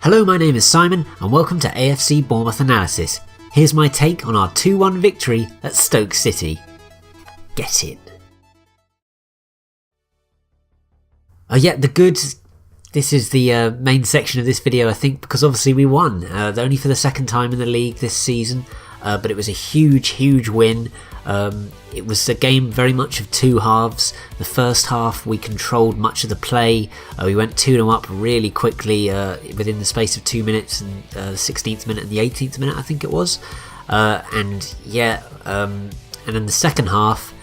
Hello, my name is Simon and welcome to AFC Bournemouth Analysis. Here's my take on our 2-1 victory at Stoke City. Get in. The goods. This is the main section of this video, I think, because obviously we won. Only for the second time in the league this season, but it was a huge win. It was a game very much of two halves. The first half we controlled much of the play. We went 2-0 up really quickly within the space of 2 minutes, and the 16th minute and the 18th minute I think it was. And then the second half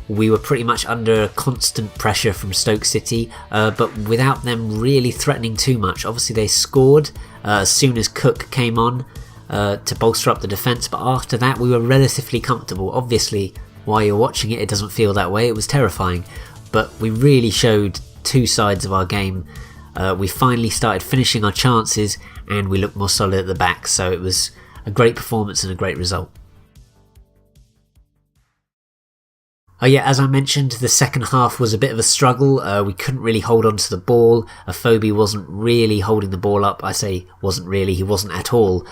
we were pretty much under constant pressure from Stoke City, but without them really threatening too much. Obviously they scored as soon as Cook came on to bolster up the defence, but after that we were relatively comfortable. Obviously while you're watching it, it doesn't feel that way. It was terrifying, but we really showed two sides of our game. We finally started finishing our chances and we looked more solid at the back, so it was a great performance and a great result. As I mentioned, the second half was a bit of a struggle. We couldn't really hold on to the ball. AFCB wasn't really holding the ball up. I say wasn't really, he wasn't at all.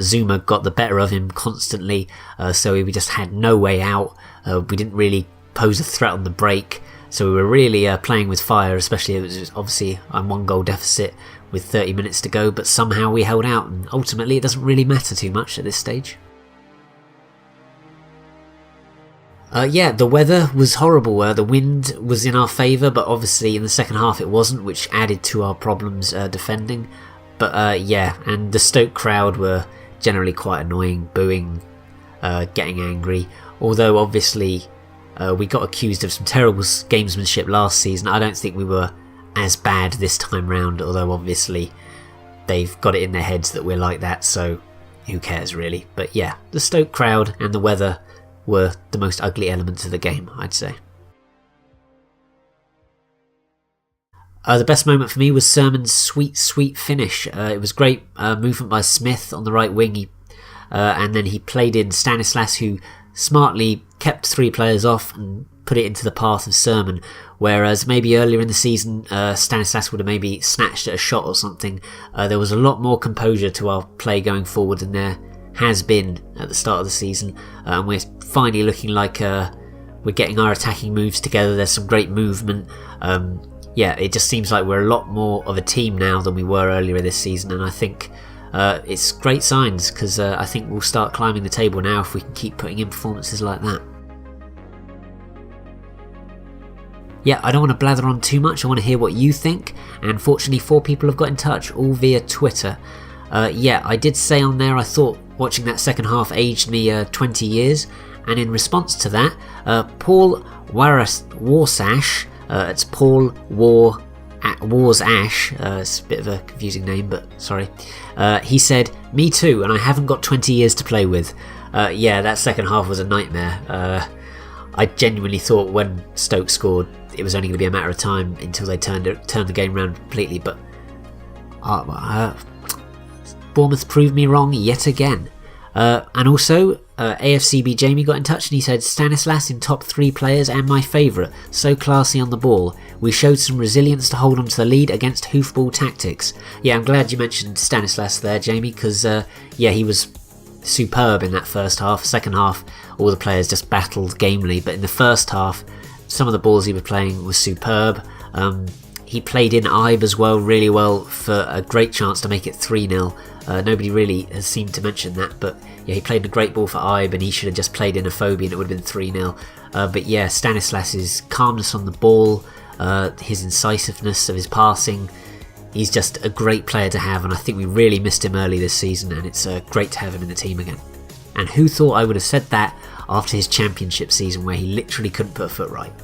Zuma got the better of him constantly, so we just had no way out. We didn't really pose a threat on the break, so we were really playing with fire, especially it was obviously a 1-goal deficit with 30 minutes to go, but somehow we held out, and ultimately it doesn't really matter too much at this stage. The weather was horrible. The wind was in our favour, but obviously in the second half it wasn't, which added to our problems defending. But and the Stoke crowd were generally quite annoying, booing, getting angry. Although obviously we got accused of some terrible gamesmanship last season, I don't think we were as bad this time round, although obviously they've got it in their heads that we're like that, so who cares really. But yeah, the Stoke crowd and the weather were the most ugly elements of the game, I'd say. The best moment for me was Sermon's sweet finish. It was great movement by Smith on the right wing, and then he played in Stanislas, who smartly kept 3 players off and put it into the path of Sermon, whereas maybe earlier in the season Stanislas would have maybe snatched at a shot or something. There was a lot more composure to our play going forward than there has been at the start of the season, and we're finally looking like we're getting our attacking moves together. There's some great movement. It just seems like we're a lot more of a team now than we were earlier this season, and I think it's great signs, because I think we'll start climbing the table now if we can keep putting in performances like that. I don't want to blather on too much. I want to hear what you think, and fortunately 4 people have got in touch, all via Twitter. I did say on there I thought watching that second half aged me 20 years, and in response to that, Paul Warsash, it's Paul Warsash, it's a bit of a confusing name, but sorry, he said, "Me too, and I haven't got 20 years to play with." That second half was a nightmare. I genuinely thought when Stoke scored it was only going to be a matter of time until they turned the game around completely, but Bournemouth proved me wrong yet again. And also, AFCB Jamie got in touch and he said, "Stanislas in top 3 players and my favourite, so classy on the ball. We showed some resilience to hold on to the lead against hoofball tactics." I'm glad you mentioned Stanislas there, Jamie, because he was superb in that first half. Second half, all the players just battled gamely, but in the first half, some of the balls he was playing was superb. He played in Ibe as well, really well, for a great chance to make it 3-0. Nobody really has seemed to mention that, but he played a great ball for Ibe, and he should have just played in Afobe and it would have been 3-0. Stanislas's calmness on the ball, his incisiveness of his passing, he's just a great player to have, and I think we really missed him early this season, and it's great to have him in the team again. And who thought I would have said that after his championship season where he literally couldn't put a foot right.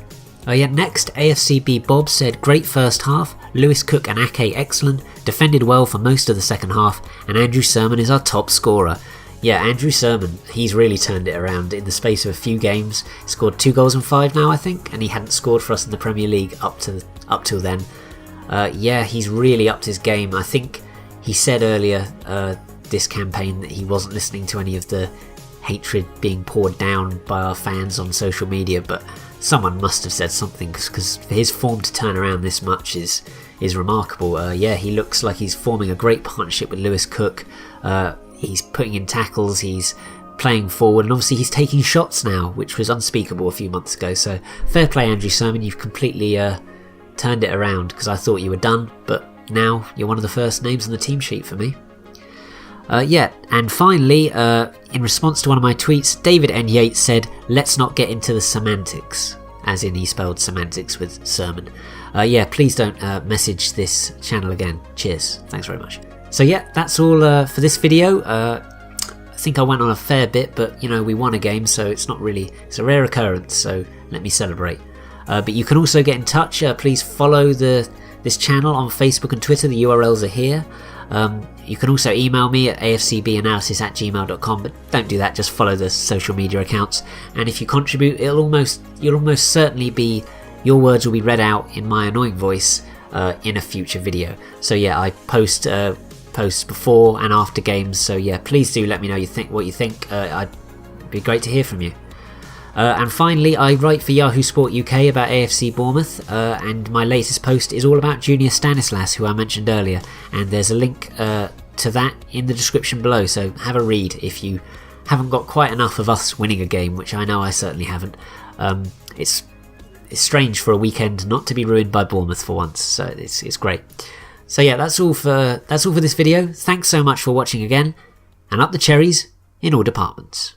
Next, AFCB Bob said, "Great first half, Lewis Cook and Ake excellent, defended well for most of the second half, and Andrew Sermon is our top scorer." Andrew Sermon, he's really turned it around in the space of a few games. Scored 2 goals in 5 now, I think, and he hadn't scored for us in the Premier League up till then. He's really upped his game. I think he said earlier this campaign that he wasn't listening to any of the hatred being poured down by our fans on social media, but someone must have said something, because for his form to turn around this much is remarkable. Yeah, he looks like he's forming a great partnership with Lewis Cook. He's putting in tackles, he's playing forward, and obviously he's taking shots now, which was unspeakable a few months ago. So fair play, Andrew Surman, you've completely turned it around, because I thought you were done, but now you're one of the first names on the team sheet for me. Yeah, and finally, in response to one of my tweets, David N. Yates said, "Let's not get into the semantics," as in he spelled semantics with Sermon. Yeah, please don't message this channel again. Cheers. Thanks very much. So yeah, that's all for this video. I think I went on a fair bit, but you know, we won a game, so it's not really, it's a rare occurrence, so let me celebrate. But you can also get in touch. Please follow this channel on Facebook and Twitter. The URLs are here. You can also email me at afcbanalysis@gmail.com, but don't do that, just follow the social media accounts. And if you contribute, you'll almost certainly be, your words will be read out in my annoying voice in a future video. So yeah, I post before and after games, so yeah, please do let me know what you think. It'd be great to hear from you. And finally, I write for Yahoo Sport UK about AFC Bournemouth, and my latest post is all about Junior Stanislas, who I mentioned earlier, and there's a link to that in the description below, so have a read if you haven't got quite enough of us winning a game, which I know I certainly haven't. It's strange for a weekend not to be ruined by Bournemouth for once, so it's great. So yeah, that's all for this video. Thanks so much for watching again, and up the cherries in all departments.